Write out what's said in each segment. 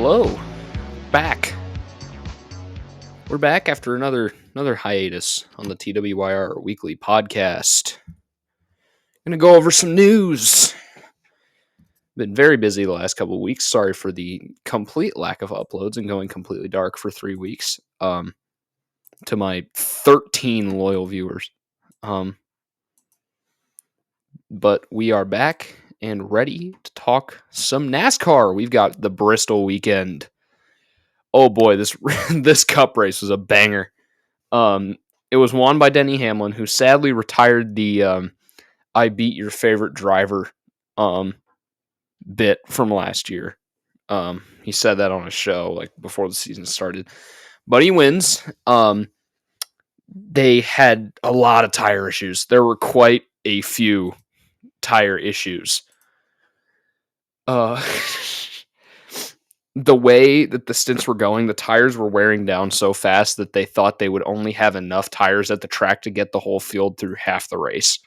Hello, back. We're back after another hiatus on the TWIR weekly podcast. Gonna go over some news. Been very busy the last couple of weeks. Sorry for the complete lack of uploads and going completely dark for 3 weeks. To my 13 loyal viewers. But we are back and ready to talk some NASCAR. We've got the Bristol weekend. Oh boy, this cup race was a banger. It was won by Denny Hamlin, who sadly retired the "I beat your favorite driver" bit from last year. He said that on a show like before the season started, but he wins. They had a lot of tire issues. There were quite a few tire issues. The way that the stints were going, the tires were wearing down so fast that they thought they would only have enough tires at the track to get the whole field through half the race,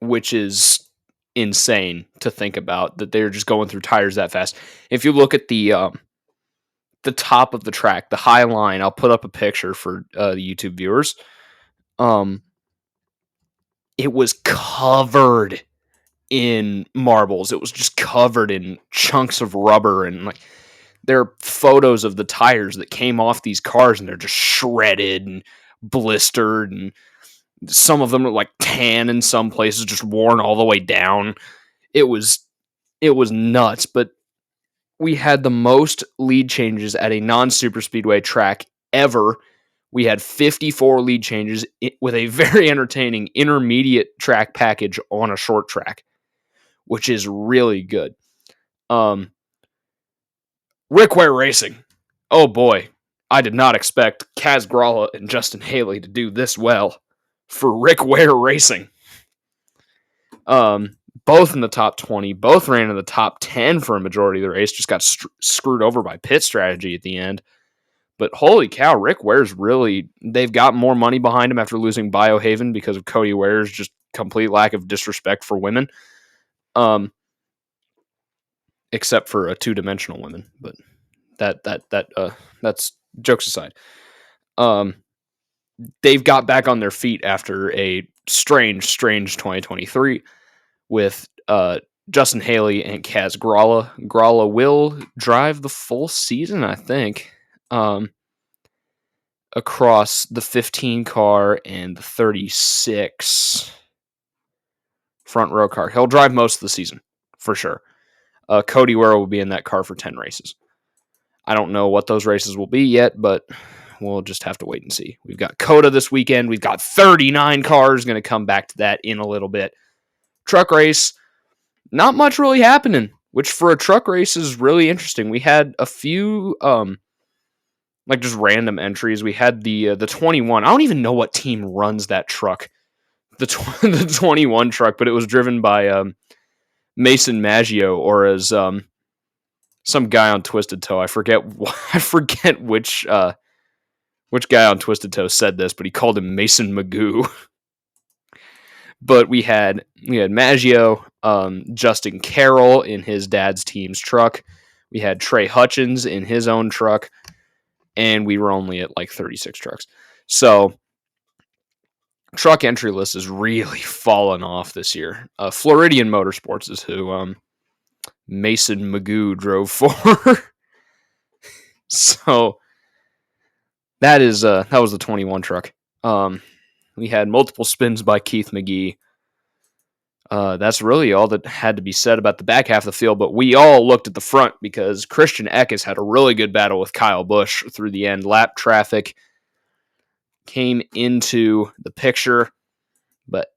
which is insane to think about, that they're just going through tires that fast. If you look at the top of the track, the high line, I'll put up a picture for the YouTube viewers. It was covered in marbles. It was just covered in chunks of rubber, and like there are photos of the tires that came off these cars and they're just shredded and blistered, and some of them are like tan in some places, just worn all the way down. It was nuts, but we had the most lead changes at a non-super speedway track ever. We had 54 lead changes with a very entertaining intermediate track package on a short track, which is really good. Rick Ware Racing. Oh boy, I did not expect Kaz Gralla and Justin Haley to do this well for Rick Ware Racing. Both in the top 20, both ran in the top 10 for a majority of the race, just got screwed over by pit strategy at the end. But holy cow, Rick Ware's they've got more money behind him after losing Biohaven because of Cody Ware's just complete lack of disrespect for women. Except for two-dimensional women, but that's jokes aside. They've got back on their feet after a strange 2023 with Justin Haley and Kaz Gralla. Gralla will drive the full season, I think, across the 15 car and the 36 front row car. He'll drive most of the season for sure. Cody Ware will be in that car for 10 races. I don't know what those races will be yet, but we'll just have to wait and see. We've got COTA this weekend. We've got 39 cars. Going to come back to that in a little bit. Truck race, not much really happening, which for a truck race is really interesting. We had a few just random entries. We had the 21. I don't even know what team runs that truck, the 21 truck, but it was driven by Mason Maggio, or as some guy on Twisted Toe. I forget which guy on Twisted Toe said this, but he called him Mason Magoo. But we had Maggio, Justin Carroll in his dad's team's truck. We had Trey Hutchins in his own truck, and we were only at like 36 trucks. So truck entry list is really fallen off this year. Floridian Motorsports is who Mason Magoo drove for. So that was the 21 truck. We had multiple spins by Keith McGee. That's really all that had to be said about the back half of the field, but we all looked at the front because Christian Eckes had a really good battle with Kyle Busch through the end. Lap traffic came into the picture, but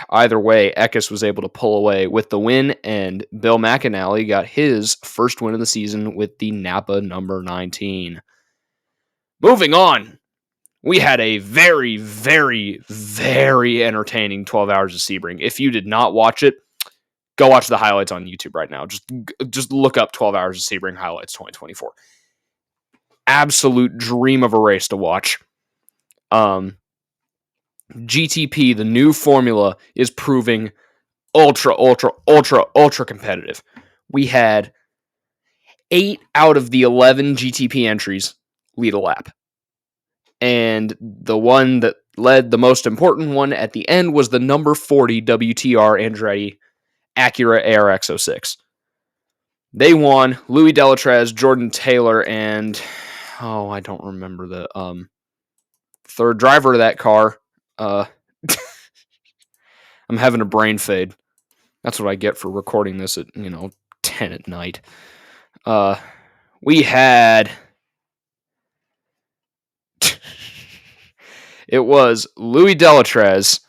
either way, Eckes was able to pull away with the win, and Bill McAnally got his first win of the season with the Napa number 19. Moving on, we had a very, very, very entertaining 12 Hours of Sebring. If you did not watch it, go watch the highlights on YouTube right now. Just look up 12 Hours of Sebring highlights 2024. Absolute dream of a race to watch. GTP, the new formula, is proving ultra competitive. We had 8 out of the 11 GTP entries lead a lap. And the one that led, the most important one at the end, was the number 40 WTR Andretti Acura ARX-06. They won. Louis Delatrez, Jordan Taylor, and I don't remember the third driver of that car. I'm having a brain fade. That's what I get for recording this at 10 at night. We had it was Louis Delatrez,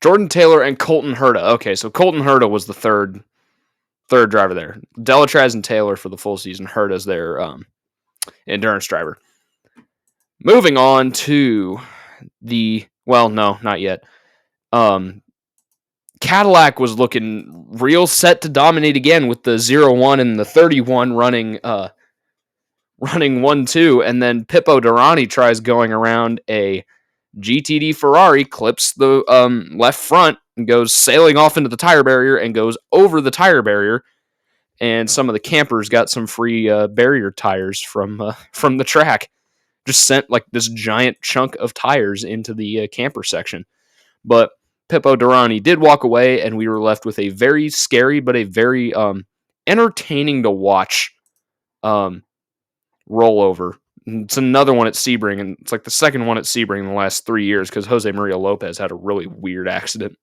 Jordan Taylor, and Colton Herta. Okay, so Colton Herta was the third driver there. Delatrez and Taylor for the full season. Herta's their endurance driver. Moving on to not yet. Cadillac was looking real set to dominate again with the 0-1 and the 31 running 1-2, and then Pippo Durrani tries going around a GTD Ferrari, clips the left front, and goes sailing off into the tire barrier and goes over the tire barrier. And some of the campers got some free barrier tires from the track. Just sent like this giant chunk of tires into the camper section. But Pippo Durrani did walk away, and we were left with a very scary but a very entertaining to watch rollover. It's another one at Sebring, and it's like the second one at Sebring in the last 3 years because Jose Maria Lopez had a really weird accident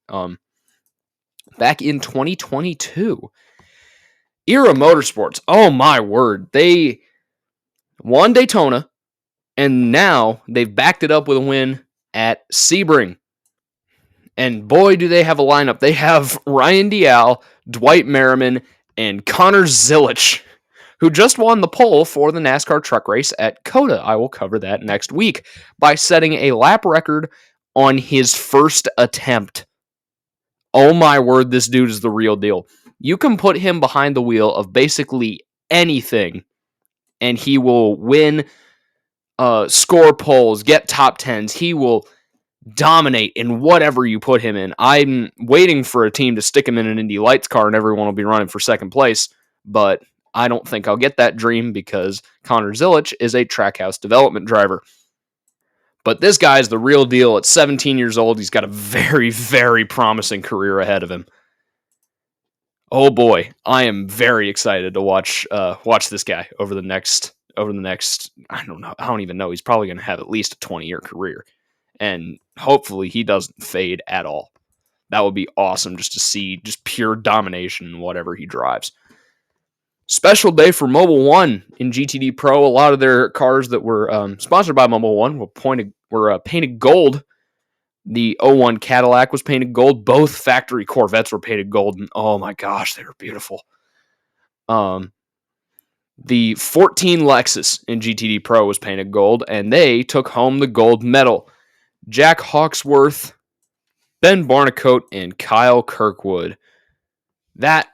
back in 2022. Era Motorsports, oh my word, they won Daytona, and now they've backed it up with a win at Sebring. And boy, do they have a lineup. They have Ryan Dial, Dwight Merriman, and Connor Zilisch, who just won the pole for the NASCAR truck race at COTA. I will cover that next week by setting a lap record on his first attempt. Oh my word, this dude is the real deal. You can put him behind the wheel of basically anything, and he will win, score poles, get top tens. He will dominate in whatever you put him in. I'm waiting for a team to stick him in an Indy Lights car and everyone will be running for second place, but I don't think I'll get that dream because Connor Zilisch is a Trackhouse development driver. But this guy is the real deal. At 17 years old, he's got a very, very promising career ahead of him. Oh boy, I am very excited to watch this guy over the next. I don't even know. He's probably going to have at least a 20-year career, and hopefully he doesn't fade at all. That would be awesome just to see just pure domination in whatever he drives. Special day for Mobil 1 in GTD Pro. A lot of their cars that were sponsored by Mobil 1 were painted gold. The 01 Cadillac was painted gold. Both factory Corvettes were painted gold, and oh my gosh, they were beautiful. The 14 Lexus in GTD Pro was painted gold, and they took home the gold medal. Jack Hawksworth, Ben Barnicoat, and Kyle Kirkwood. That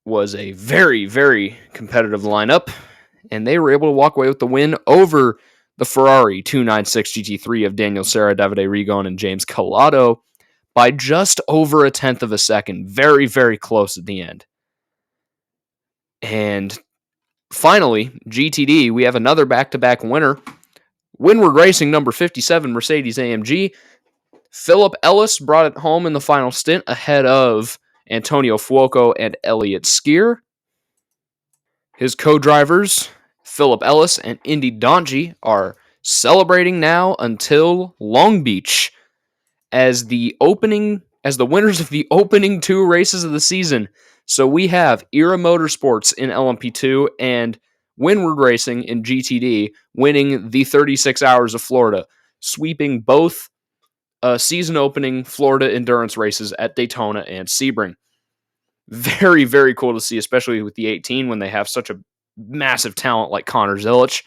was a very, very competitive lineup, and they were able to walk away with the win over the Ferrari 296 GT3 of Daniel Serra, Davide Rigon, and James Collado by just over a tenth of a second. Very, very close at the end. And finally, GTD, we have another back-to-back winner. Windward Racing number 57 Mercedes-AMG. Philip Ellis brought it home in the final stint ahead of Antonio Fuoco and Elliott Skier. His co-drivers, Philip Ellis and Indy Donji, are celebrating now until Long Beach as the winners of the opening 2 races of the season. So we have Era Motorsports in LMP2 and Windward Racing in GTD winning the 36 Hours of Florida, sweeping both season-opening Florida endurance races at Daytona and Sebring. Very, very cool to see, especially with the 18 when they have such a massive talent like Connor Zilisch.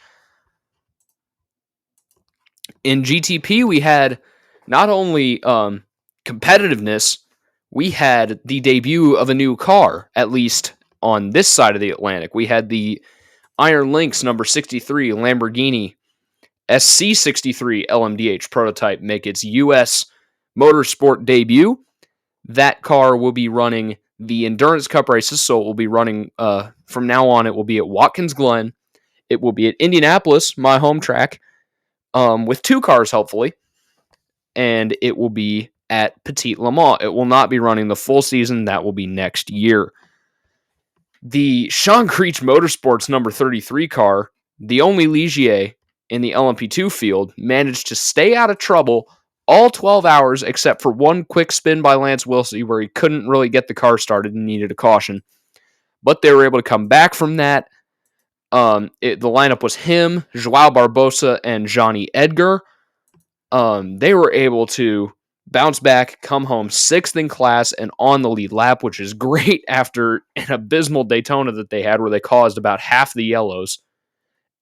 In GTP, we had not only competitiveness, we had the debut of a new car, at least on this side of the Atlantic. We had the Iron Lynx number 63 Lamborghini SC63 LMDH prototype make its U.S. motorsport debut. That car will be running the Endurance Cup races. So it will be running from now on. It will be at Watkins Glen. It will be at Indianapolis, my home track, with 2 cars, hopefully. And it will be at Petit Le Mans. It will not be running the full season. That will be next year. The Sean Creech Motorsports number 33 car, the only Ligier in the LMP2 field, managed to stay out of trouble all 12 hours except for one quick spin by Lance Wilson where he couldn't really get the car started and needed a caution. But they were able to come back from that. The lineup was him, Joao Barbosa, and Johnny Edgar. They were able to bounce back, come home 6th in class and on the lead lap, which is great after an abysmal Daytona that they had where they caused about half the yellows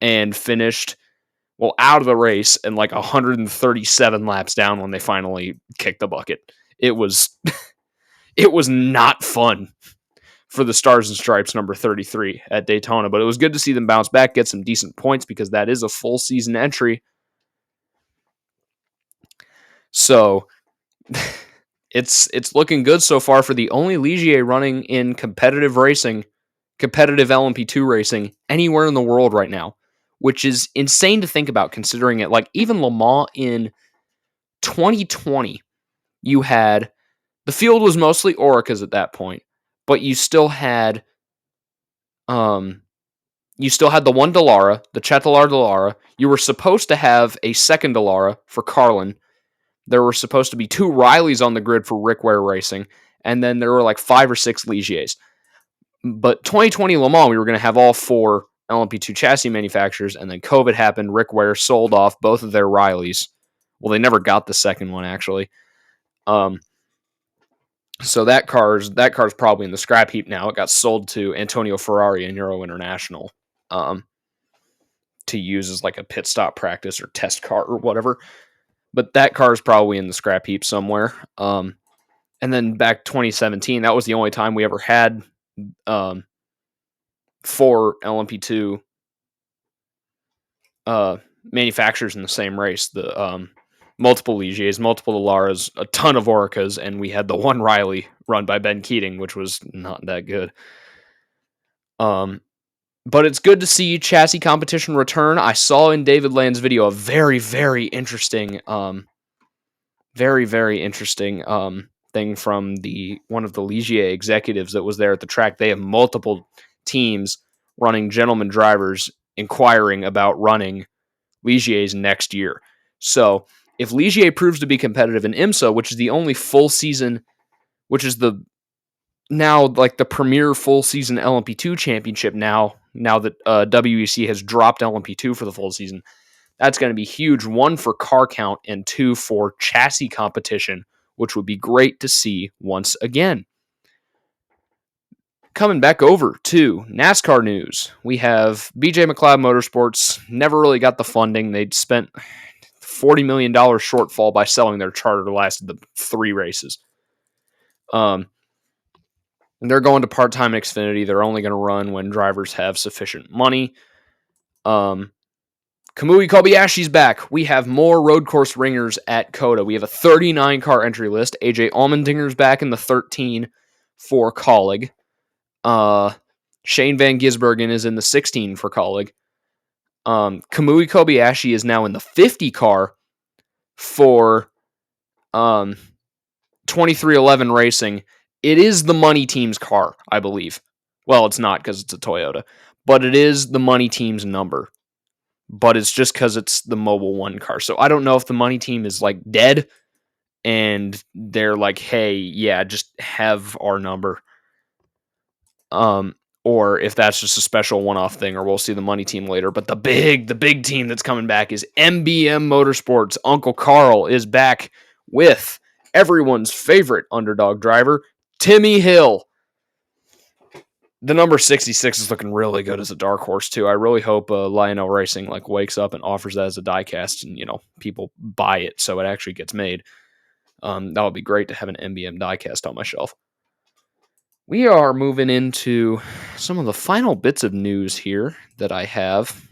and finished, out of the race and like 137 laps down when they finally kicked the bucket. It was not fun for the Stars and Stripes number 33 at Daytona, but it was good to see them bounce back, get some decent points because that is a full season entry. So it's looking good so far for the only Ligier running in competitive racing, competitive LMP2 racing anywhere in the world right now, which is insane to think about considering it. Like even Le Mans in 2020, you had the field was mostly Oricas at that point, but you still had the one Dallara, the Cetilar Dallara. You were supposed to have a second Dallara for Carlin. There were supposed to be 2 Rileys on the grid for Rick Ware Racing, and then there were like 5 or 6 Ligiers. But 2020 Le Mans, we were going to have all 4 LMP2 chassis manufacturers, and then COVID happened. Rick Ware sold off both of their Rileys. Well, they never got the second one, actually. So that car's probably in the scrap heap now. It got sold to Antonio Ferrari and Euro International to use as like a pit stop practice or test car or whatever. But that car is probably in the scrap heap somewhere. And then back 2017, that was the only time we ever had 4 LMP2 manufacturers in the same race. The multiple Ligiers, multiple Dallaras, a ton of Oricas, and we had the one Riley run by Ben Keating, which was not that good. But it's good to see chassis competition return. I saw in David Land's video a very, very interesting, thing from one of the Ligier executives that was there at the track. They have multiple teams running gentleman drivers inquiring about running Ligiers next year. So if Ligier proves to be competitive in IMSA, which is the only full season, which is now like the premier full season LMP2 championship now that WEC has dropped LMP2 for the full season, that's going to be huge. 1 for car count and 2 for chassis competition, which would be great to see once again. Coming back over to NASCAR news, we have BJ McLeod Motorsports never really got the funding. They'd spent $40 million shortfall by selling their charter that lasted the 3 races. And they're going to part-time Xfinity. They're only going to run when drivers have sufficient money. Kamui Kobayashi's back. We have more road course ringers at COTA. We have a 39-car entry list. AJ Allmendinger's back in the 13 for Colleague. Shane Van Gisbergen is in the 16 for Colleague. Kamui Kobayashi is now in the 50 car for 2311 Racing. It is the money team's car, I believe. Well, it's not because it's a Toyota, but it is the money team's number. But it's just because it's the Mobil 1 car. So I don't know if the money team is like dead and they're like, hey, yeah, just have our number. Or if that's just a special one-off thing, or we'll see the money team later. But the big team that's coming back is MBM Motorsports. Uncle Carl is back with everyone's favorite underdog driver, Timmy Hill. The number 66 is looking really good as a dark horse too. I really hope Lionel Racing wakes up and offers that as a diecast, and people buy it so it actually gets made. That would be great to have an MBM diecast on my shelf. We are moving into some of the final bits of news here that I have.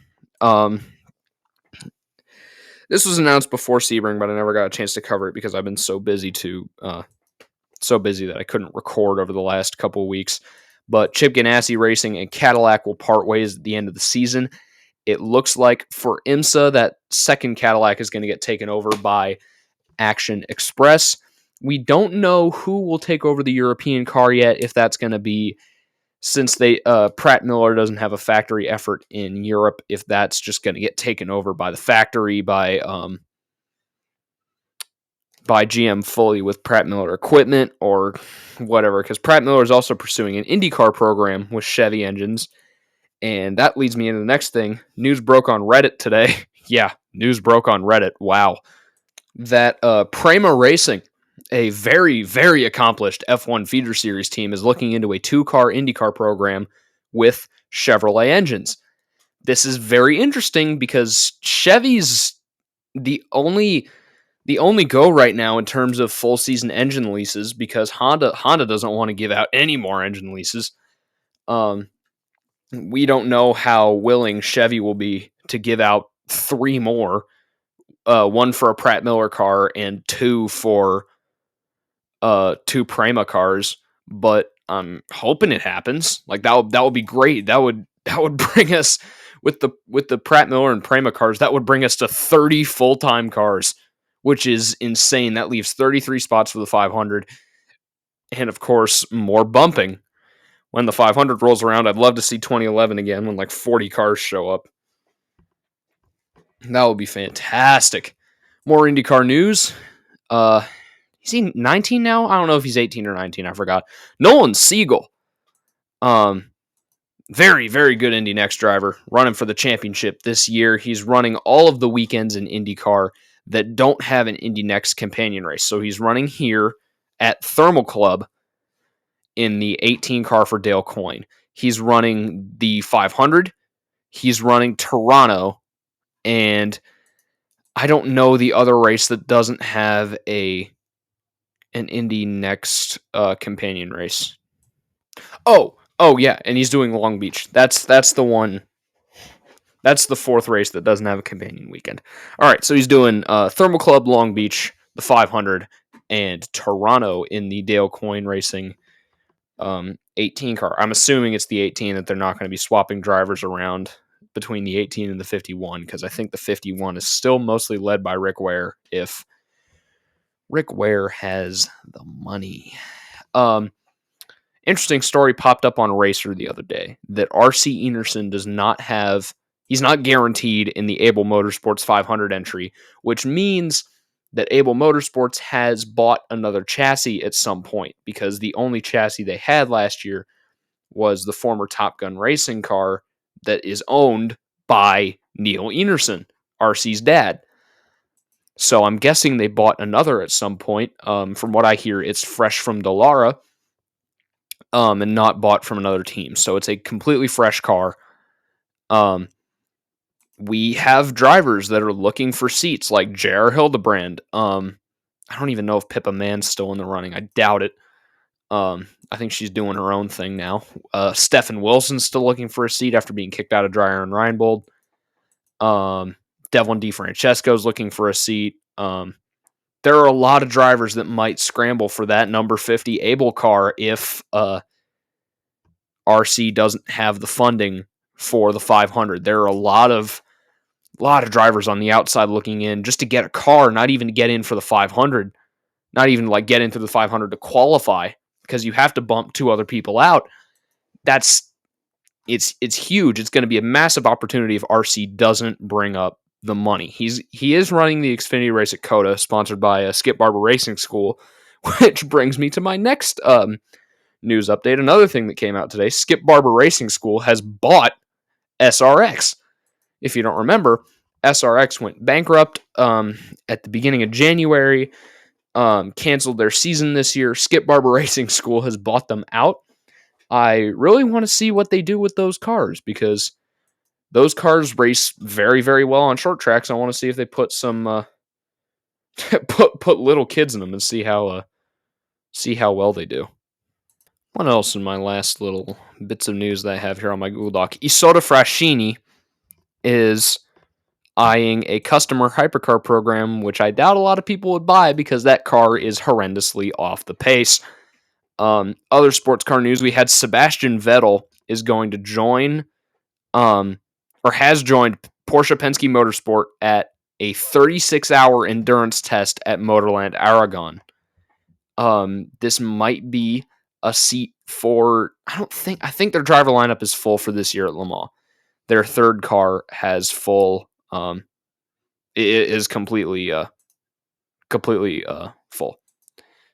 This was announced before Sebring, but I never got a chance to cover it because I've been so busy to so busy that I couldn't record over the last couple of weeks. But Chip Ganassi Racing and Cadillac will part ways at the end of the season. It looks like for IMSA, that second Cadillac is going to get taken over by Action Express. We don't know who will take over the European car yet, if that's going to be, since Pratt Miller doesn't have a factory effort in Europe, if that's just going to get taken over by the factory, by GM fully with Pratt Miller equipment or whatever, because Pratt Miller is also pursuing an IndyCar program with Chevy engines. And that leads me into the next thing. News broke on Reddit today. Yeah, news broke on Reddit. Wow. That Prema Racing, a very, very accomplished F1 feeder series team, is looking into a 2-car IndyCar program with Chevrolet engines. This is very interesting because Chevy's the only go right now in terms of full season engine leases, because Honda doesn't want to give out any more engine leases. We don't know how willing Chevy will be to give out 3 more, 1 for a Pratt Miller car and 2 for 2 Prema cars. But I'm hoping it happens. Like that would be great. That would bring us, with the Pratt Miller and Prema cars, that would bring us to 30 full-time cars, which is insane. That leaves 33 spots for the 500, and of course more bumping. When the 500 rolls around, I'd love to see 2011 again, when like 40 cars show up. That would be fantastic. More IndyCar news. Is he 19 now? I don't know if he's 18 or 19. I forgot. Nolan Siegel. Very, very good Indy Next driver, running for the championship this year. He's running all of the weekends in IndyCar that don't have an Indy Next companion race. So he's running here at Thermal Club in the 18 car for Dale Coyne. He's running the 500. He's running Toronto. And I don't know the other race that doesn't have an Indy Next companion race. Oh yeah, and he's doing Long Beach. That's the one. That's the 4th race that doesn't have a companion weekend. All right, so he's doing Thermal Club, Long Beach, the 500, and Toronto in the Dale Coyne Racing 18 car. I'm assuming it's the 18, that they're not going to be swapping drivers around between the 18 and the 51, because I think the 51 is still mostly led by Rick Ware, if Rick Ware has the money. Interesting story popped up on Racer the other day that RC Enerson he's not guaranteed in the Able Motorsports 500 entry, which means that Able Motorsports has bought another chassis at some point, because the only chassis they had last year was the former Top Gun Racing car that is owned by Neil Enerson, RC's dad. So I'm guessing they bought another at some point. From what I hear, it's fresh from Dallara, and not bought from another team. So it's a completely fresh car. We have drivers that are looking for seats, like J.R. Hildebrand. I don't even know if Pippa Mann's still in the running. I doubt it. I think she's doing her own thing now. Stephen Wilson's still looking for a seat after being kicked out of Dry Iron Reinbold. Devlin DeFrancesco's looking for a seat. There are a lot of drivers that might scramble for that number 50 Able car if RC doesn't have the funding for the 500. There are a lot of drivers on the outside looking in just to get a car, not even to get in for the 500, not even like get into the 500 to qualify, because you have to bump 2 other people out. It's huge. It's going to be a massive opportunity if RC doesn't bring up the money. He is running the Xfinity race at COTA, sponsored by Skip Barber Racing School, which brings me to my next news update. Another thing that came out today: Skip Barber Racing School has bought SRX. If you don't remember, SRX went bankrupt at the beginning of January, canceled their season this year. Skip Barber Racing School has bought them out. I really want to see what they do with those cars, because those cars race very, very well on short tracks. I want to see if they put some put little kids in them and see how well they do. What else in my last little bits of news that I have here on my Google Doc? Isotta Fraschini is eyeing a customer hypercar program, which I doubt a lot of people would buy because that car is horrendously off the pace. Other sports car news, we had Sebastian Vettel is going to join, or has joined Porsche Penske Motorsport at a 36-hour endurance test at Motorland Aragon. This might be a seat for, I think their driver lineup is full for this year at Le Mans. Their third car has full, it is completely full.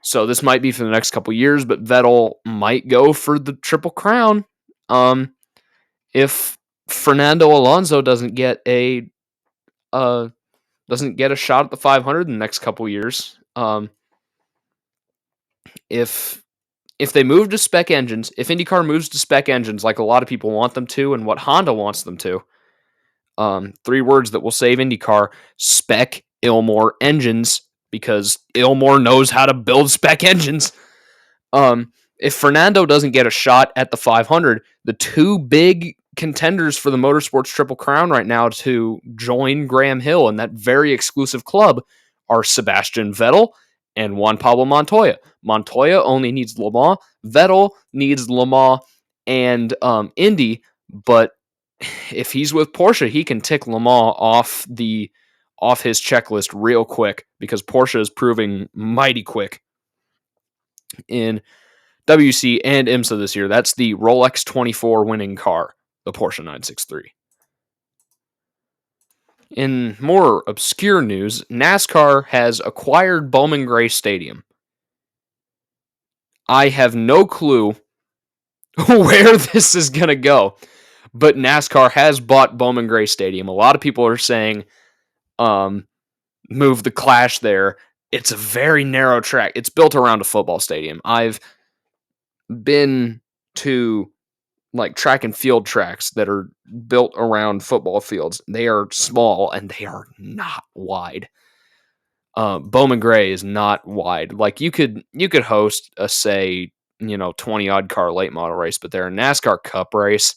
So this might be for the next couple years, but Vettel might go for the Triple Crown. If Fernando Alonso doesn't get a shot at the 500 in the next couple years, if they move to spec engines, if IndyCar moves to spec engines like a lot of people want them to and what Honda wants them to, 3 words that will save IndyCar: spec Ilmor engines, because Ilmor knows how to build spec engines. If Fernando doesn't get a shot at the 500, the 2 big contenders for the Motorsports Triple Crown right now to join Graham Hill in that very exclusive club are Sebastian Vettel and Juan Pablo Montoya. Montoya only needs Le Mans. Vettel needs Le Mans and Indy, but if he's with Porsche, he can tick Le Mans off his checklist real quick, because Porsche is proving mighty quick in WC and IMSA this year. That's the Rolex 24 winning car, the Porsche 963. In more obscure news, NASCAR has acquired Bowman Gray Stadium. I have no clue where this is going to go, but NASCAR has bought Bowman Gray Stadium. A lot of people are saying, move the Clash there. It's a very narrow track. It's built around a football stadium. I've been to track and field tracks that are built around football fields. They are small and they are not wide. Bowman Gray is not wide. You could host a 20 odd car late model race, but they're a NASCAR Cup race.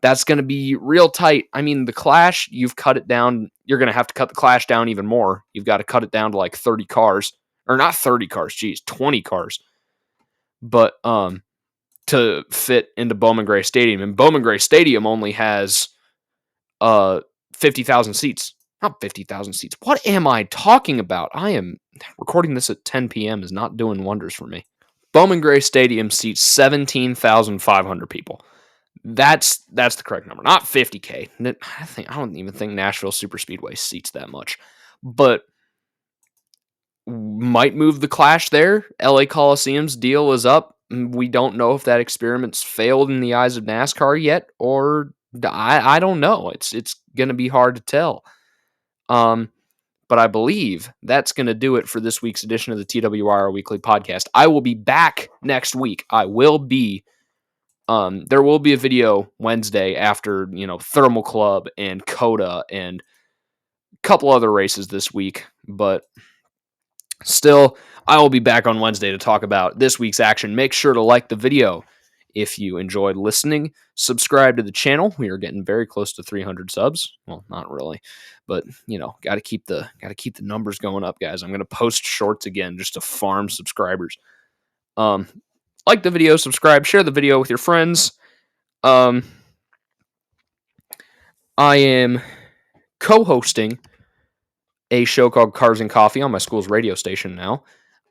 That's going to be real tight. I mean, the Clash, you've cut it down. You're going to have to cut the Clash down even more. You've got to cut it down to 30 cars, or not 30 cars, 20 cars. But to fit into Bowman Gray Stadium, and Bowman Gray Stadium only has 50,000 seats. Not 50,000 seats. What am I talking about? I am recording this at 10 p.m. is not doing wonders for me. Bowman Gray Stadium seats 17,500 people. That's the correct number, not 50K. I don't even think Nashville Superspeedway seats that much, but might move the Clash there. LA Coliseum's deal is up. We don't know if that experiment's failed in the eyes of NASCAR yet, or I don't know. It's going to be hard to tell. But I believe that's going to do it for this week's edition of the TWIR Weekly Podcast. I will be back next week. There will be a video Wednesday after, Thermal Club and COTA and a couple other races this week, but still, I will be back on Wednesday to talk about this week's action. Make sure to like the video if you enjoyed listening. Subscribe to the channel. We are getting very close to 300 subs. Well, not really, but got to keep the numbers going up, guys. I'm going to post shorts again just to farm subscribers. Like the video, subscribe, share the video with your friends. I am co-hosting a show called Cars and Coffee on my school's radio station now.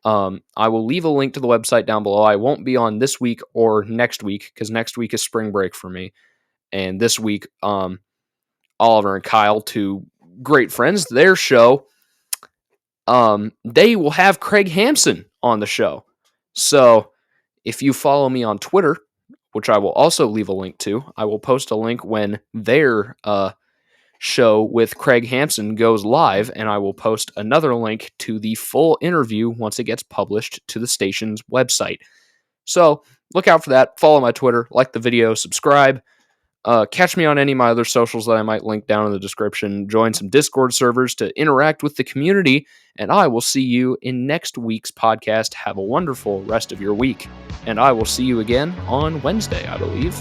I will leave a link to the website down below. I won't be on this week or next week, because next week is spring break for me. And this week, Oliver and Kyle, 2 great friends, their show, they will have Craig Hampson on the show. So if you follow me on Twitter, which I will also leave a link to, I will post a link when their show with Craig Hampson goes live, and I will post another link to the full interview once it gets published to the station's website. So look out for that. Follow my Twitter, like the video, subscribe. Catch me on any of my other socials that I might link down in the description. Join some Discord servers to interact with the community, and I will see you in next week's podcast. Have a wonderful rest of your week, and I will see you again on Wednesday, I believe.